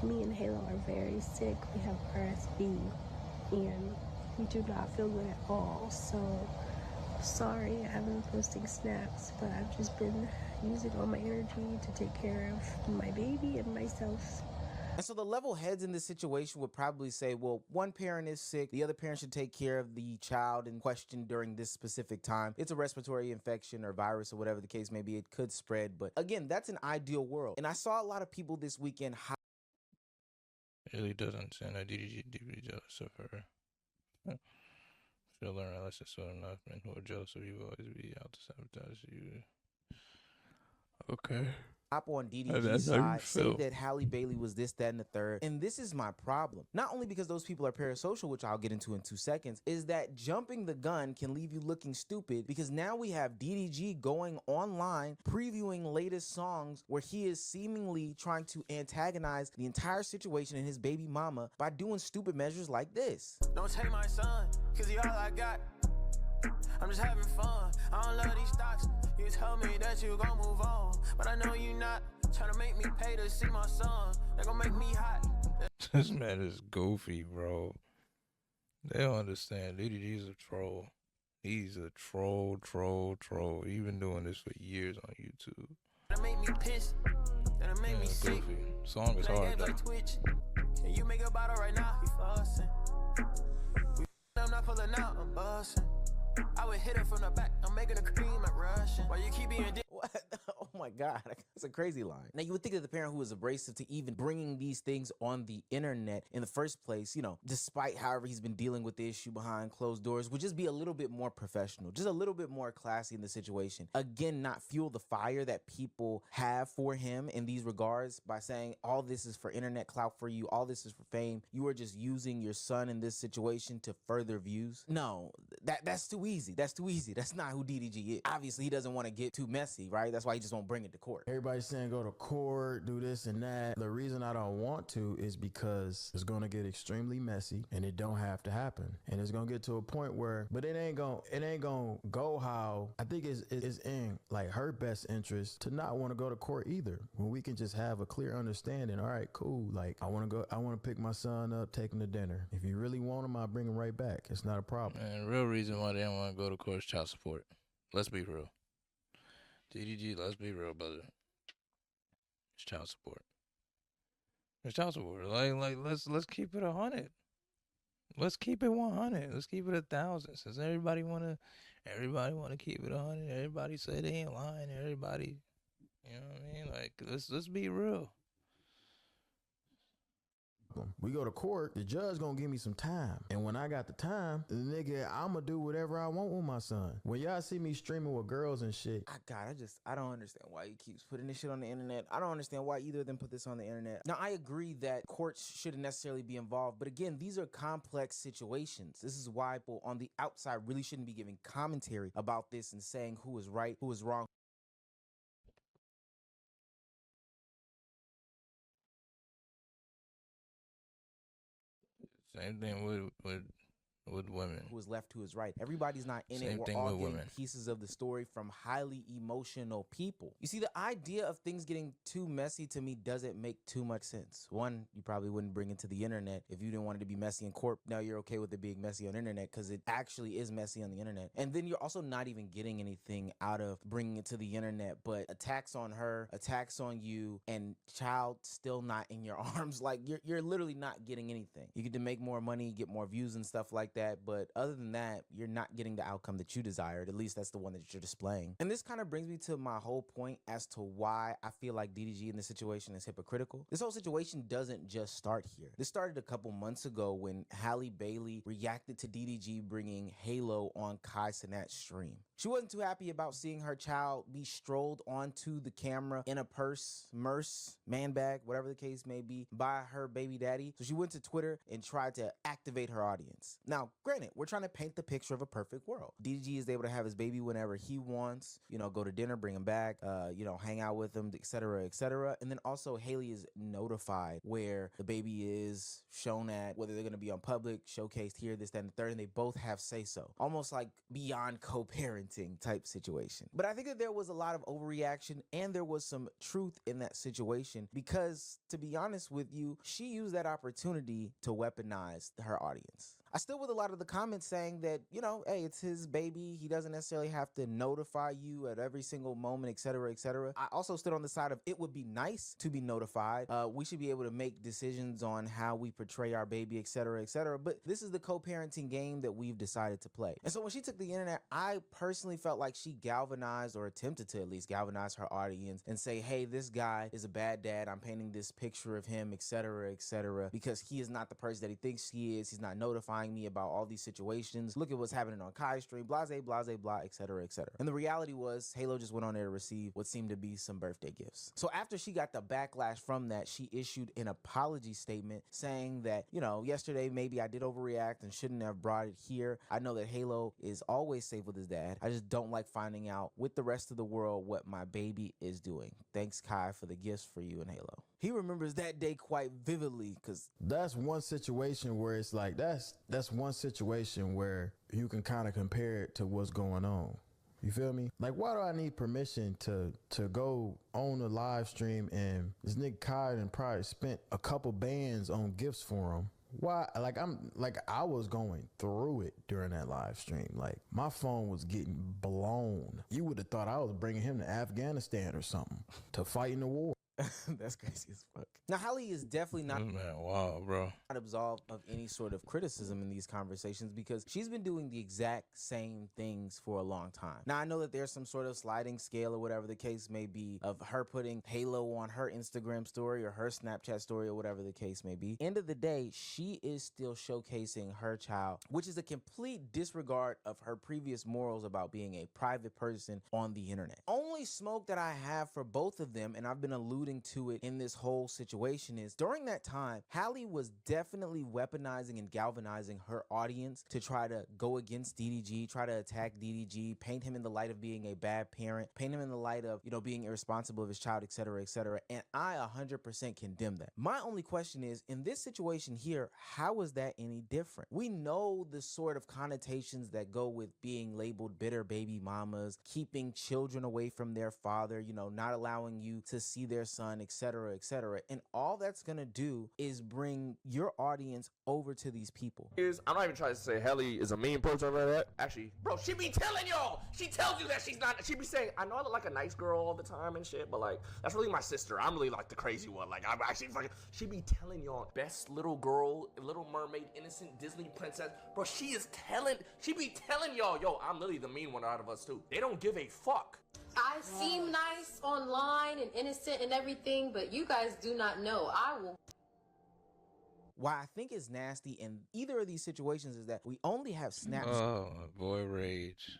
Me and Halo are very sick. We have RSV and we do not feel good at all. So sorry I haven't been posting snaps, but I've just been using all my energy to take care of my baby and myself. And so the level heads in this situation would probably say, well, one parent is sick, the other parent should take care of the child in question during this specific time. It's a respiratory infection or virus or whatever the case may be. It could spread. But again, that's an ideal world. And I saw a lot of people this weekend. It really does understand that DDG deeply jealous of her. She'll learn a lesson soon enough. Men who are jealous of you will always be out to sabotage you. Okay. Hop on DDG's side, say that Halle Bailey was this, that, and the third. And this is my problem. Not only because those people are parasocial, which I'll get into in 2 seconds, is that jumping the gun can leave you looking stupid because now we have DDG going online previewing latest songs where he is seemingly trying to antagonize the entire situation and his baby mama by doing stupid measures like this. Don't take my son, cause he all I got. I'm just having fun. I don't love these stocks. You tell me that you gon' move on, but I know you not trying to make me pay to see my son. They gon' make me hot. This man is goofy, bro. They don't understand. DDG's a troll. He's a troll. He's been doing this for years on YouTube. That make me piss. That make me sick. Goofy. Song is hard though. Like Twitch. Can you make a bottle right now? We fussing. I'm not pulling out. I'm busting. I would hit her from the back. I'm making a cream at Russian. Why you keep being What? Oh my God, that's a crazy line. Now you would think that the parent who was abrasive to even bringing these things on the internet in the first place, you know, despite however he's been dealing with the issue behind closed doors, would just be a little bit more professional, just a little bit more classy in the situation. Again, not fuel the fire that people have for him in these regards by saying all this is for internet clout for you, all this is for fame. You are just using your son in this situation to further views. No, that's too easy. That's too easy. That's not who DDG is. Obviously, he doesn't want to get too messy, right? That's why he just won't bring it to court. Everybody's saying go to court, do this and that. The reason I don't want to is because it's going to get extremely messy and it don't have to happen. And it's going to get to a point where, but it ain't going to go how I think it's in like her best interest to not want to go to court either. When we can just have a clear understanding. All right, cool. Like I want to pick my son up, take him to dinner. If you really want him, I'll bring him right back. It's not a problem. And the real reason why they don't want to go to court is child support. Let's be real. DDG, let's be real, brother. It's child support. It's child support. Like let's keep it 100. Let's keep it 100. Let's keep it 1,000. Since everybody wanna keep it 100. Everybody say they ain't lying. Everybody, you know what I mean? Like let's be real. We go to court, the judge gonna give me some time. And when I got the time, the nigga, I'ma do whatever I want with my son. When y'all see me streaming with girls and shit. I don't understand why he keeps putting this shit on the internet. I don't understand why either of them put this on the internet. Now, I agree that courts shouldn't necessarily be involved, but again, these are complex situations. This is why people on the outside really shouldn't be giving commentary about this and saying who is right, who is wrong. Same thing with women. Who is left, who is right. Everybody's not in Same it. We're thing all with getting women. pieces of the story from highly emotional people. You see, the idea of things getting too messy to me doesn't make too much sense. One, you probably wouldn't bring it to the internet if you didn't want it to be messy in court. Now you're okay with it being messy on the internet because it actually is messy on the internet. And then you're also not even getting anything out of bringing it to the internet, but attacks on her, attacks on you, and child still not in your arms. Like you're literally not getting anything. You get to make more money, get more views and stuff like that, but other than that, you're not getting the outcome that you desired. At least that's the one that you're displaying. And this kind of brings me to my whole point as to why I feel like DDG in this situation is hypocritical. This whole situation doesn't just start here. This started a couple months ago when Halle Bailey reacted to DDG bringing Halo on Kai Cenat's stream. She wasn't too happy about seeing her child be strolled onto the camera in a purse, man bag, whatever the case may be, by her baby daddy. So she went to Twitter and tried to activate her audience. Now, Now, granted, we're trying to paint the picture of a perfect world. DDG is able to have his baby whenever he wants, go to dinner, bring him back, hang out with him, etc., etc. And then also Halle is notified where the baby is shown at, whether they're going to be on public, showcased here, this, that, and the third, and they both have say-so. Almost like beyond co-parenting type situation. But I think that there was a lot of overreaction and there was some truth in that situation because, to be honest with you, she used that opportunity to weaponize her audience. I still with a lot of the comments saying that, hey, it's his baby. He doesn't necessarily have to notify you at every single moment, etc., etc. I also stood on the side of it would be nice to be notified. We should be able to make decisions on how we portray our baby, etc., etc. But this is the co-parenting game that we've decided to play. And so when she took the internet, I personally felt like she galvanized or attempted to at least galvanize her audience and say, hey, this guy is a bad dad. I'm painting this picture of him, etc., etc., because he is not the person that he thinks he is. He's not notifying me about all these situations. Look at what's happening on Kai's stream, blase, blase, blah, etc., etc. And the reality was, Halo just went on there to receive what seemed to be some birthday gifts. So after she got the backlash from that, she issued an apology statement saying that, yesterday maybe I did overreact and shouldn't have brought it here. I know that Halo is always safe with his dad. I just don't like finding out with the rest of the world what my baby is doing. Thanks, Kai, for the gifts for you and Halo. He remembers that day quite vividly because that's one situation where it's like that's one situation where you can kind of compare it to what's going on. You feel me? Like, why do I need permission to go on a live stream and this nigga Kai and probably spent a couple bands on gifts for him? Why? I was going through it during that live stream. Like, my phone was getting blown. You would have thought I was bringing him to Afghanistan or something to fight in the war. That's crazy as fuck. Now, Halle is definitely not wow, bro. Not absolved of any sort of criticism in these conversations because she's been doing the exact same things for a long time. Now, I know that there's some sort of sliding scale or whatever the case may be of her putting Halo on her Instagram story or her Snapchat story or whatever the case may be. End of the day, she is still showcasing her child, which is a complete disregard of her previous morals about being a private person on the internet. Only smoke that I have for both of them, and I've been alluding to it in this whole situation, is during that time, Halle was definitely weaponizing and galvanizing her audience to try to go against DDG, try to attack DDG, paint him in the light of being a bad parent, paint him in the light of, being irresponsible of his child, etc., etc. And I 100% condemn that. My only question is, in this situation here, how is that any different? We know the sort of connotations that go with being labeled bitter baby mamas, keeping children away from their father, not allowing you to see their son, etc., etc. And all that's gonna do is bring your audience over to these people. I'm not even trying to say Halle is a mean person like that. Actually, bro, she be telling y'all. She tells you that she's not. She be saying, I know I look like a nice girl all the time and shit, but like, that's really my sister. I'm really like the crazy one. Like, I'm actually fucking. She be telling y'all, best little girl, Little Mermaid, innocent Disney princess. Bro, she be telling y'all, yo, I'm literally the mean one out of us too. They don't give a fuck. I seem nice online and innocent and everything, but you guys do not know. I will. Why I think it's nasty in either of these situations is that we only have snaps. Oh, boy, Rage.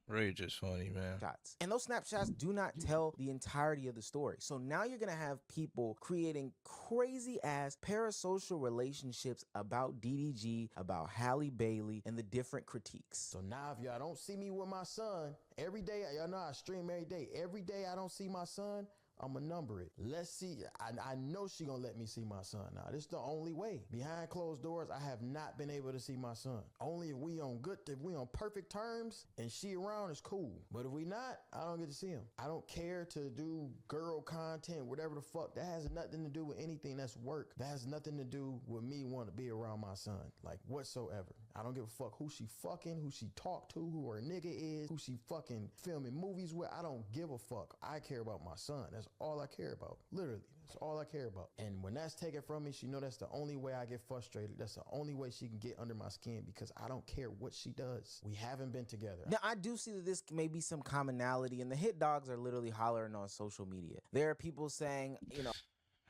Rage is funny, man. And those snapshots do not tell the entirety of the story. So now you're going to have people creating crazy ass parasocial relationships about DDG, about Halle Bailey, and the different critiques. So now if y'all don't see me with my son, every day, y'all know I stream every day. Every day I don't see my son, I'ma number it. Let's see. I know she gonna let me see my son now. This is the only way. Behind closed doors, I have not been able to see my son. Only if we on perfect terms and she around is cool. But if we not, I don't get to see him. I don't care to do girl content, whatever the fuck. That has nothing to do with anything that's work. That has nothing to do with me wanting to be around my son, like whatsoever. I don't give a fuck who she fucking, who she talk to, who her nigga is, who she fucking filming movies with. I don't give a fuck. I care about my son. That's all I care about. Literally, that's all I care about. And when that's taken from me, she know that's the only way I get frustrated. That's the only way she can get under my skin because I don't care what she does. We haven't been together. Now, I do see that this may be some commonality, and the hit dogs are literally hollering on social media. There are people saying,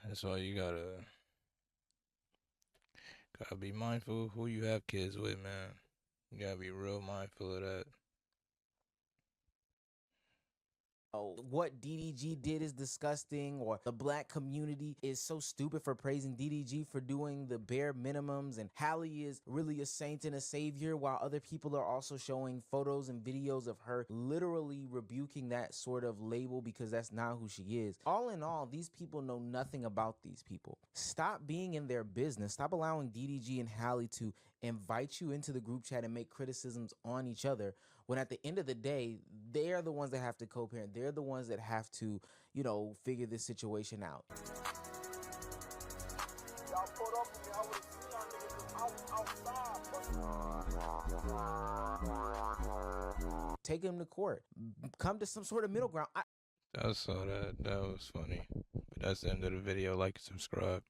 That's why you gotta be mindful of who you have kids with, man. You gotta be real mindful of that. what DDG did is disgusting, or the black community is so stupid for praising DDG for doing the bare minimums, and Halle is really a saint and a savior, while other people are also showing photos and videos of her literally rebuking that sort of label because that's not who she is. All in all, these people know nothing about these people. Stop being in their business. Stop allowing DDG and Halle to invite you into the group chat and make criticisms on each other, when at the end of the day, they're the ones that have to co-parent. They're the ones that have to, you know, figure this situation out. Y'all pulled up with me, I would've seen y'all niggas outside. Take them to court. Come to some sort of middle ground. I saw that. That was funny. But that's the end of the video. Like and subscribe.